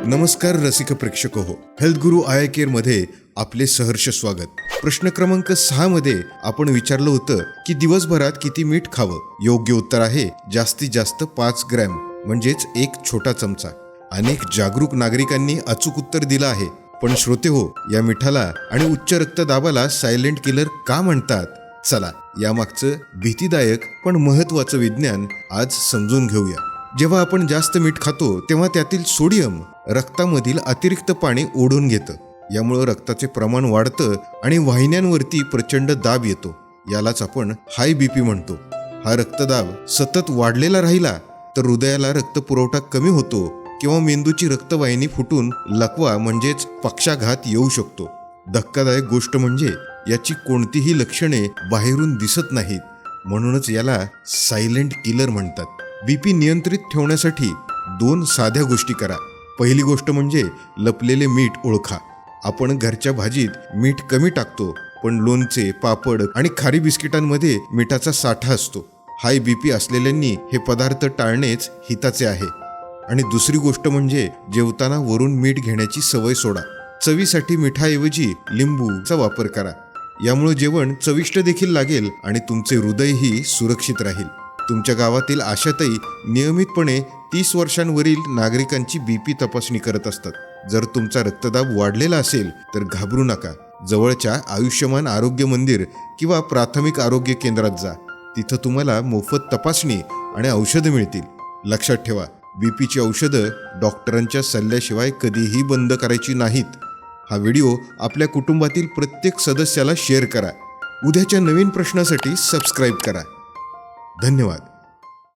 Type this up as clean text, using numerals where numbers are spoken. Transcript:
नमस्कार रसिक प्रेक्षक हो, हेल्थ गुरु आय केअर मध्ये आपले सहर्ष स्वागत। प्रश्न क्रमांक 6 मध्ये आपण विचारलं होतं की दिवसभरात किती मीठ खावं। योग्य उत्तर आहे जास्तीत जास्त 5 ग्रॅम म्हणजेच एक छोटा चमचा। अनेक जागरूक नागरिकांनी अचूक उत्तर दिलं आहे, पण श्रोते हो, या मिठाला आणि उच्च रक्तदाबाला सायलेंट किलर का म्हणतात? चला यामागचं भीतीदायक पण महत्त्वाचं विज्ञान आज समजून घेऊया। जेव्हा आपण जास्त मीठ खातो तेव्हा त्यातील सोडियम रक्तामधील अतिरिक्त पाणी ओढून घेतं। यामुळे रक्ताचे प्रमाण वाढतं आणि वाहिन्यांवरती प्रचंड दाब येतो। यालाच आपण हाय बीपी म्हणतो। हा रक्तदाब सतत वाढलेला राहिला तर हृदयाला रक्तपुरवठा कमी होतो किंवा मेंदूची रक्तवाहिनी फुटून लकवा म्हणजेच पक्षाघात येऊ शकतो। धक्कादायक गोष्ट म्हणजे याची कोणतीही लक्षणे बाहेरून दिसत नाहीत, म्हणूनच याला सायलेंट किलर म्हणतात। बीपी नियंत्रित ठेवण्यासाठी 2 साध्या गोष्टी करा। पहिली गोष्ट म्हणजे लपलेले मीठ ओळखा। आपण घरच्या भाजीत मीठ कमी टाकतो, पण लोणचे, पापड आणि खारी बिस्किटांमध्ये मिठाचा साठा असतो। हाय बीपी असलेल्यांनी हे पदार्थ टाळणेच हिताचे आहे। आणि दुसरी गोष्ट म्हणजे जेवताना वरून मीठ घेण्याची सवय सोडा। चवीसाठी मिठाऐवजी लिंबूचा वापर करा। यामुळे जेवण चविष्ट देखील लागेल आणि तुमचे हृदयही सुरक्षित राहील। तुमच्या गावातील आशाताई नियमितपणे 30 वर्षांवरील नागरिकांची बीपी तपासणी करत असतात। जर तुमचा रक्तदाब वाढलेला असेल तर घाबरू नका। जवळच्या आयुष्यमान आरोग्य मंदिर किंवा प्राथमिक आरोग्य केंद्रात जा। तिथं तुम्हाला मोफत तपासणी आणि औषधं मिळतील। लक्षात ठेवा, बीपीची औषधं डॉक्टरांच्या सल्ल्याशिवाय कधीही बंद करायची नाहीत। हा व्हिडिओ आपल्या कुटुंबातील प्रत्येक सदस्याला शेअर करा। उद्याच्या नवीन प्रश्नासाठी सबस्क्राईब करा। धन्यवाद।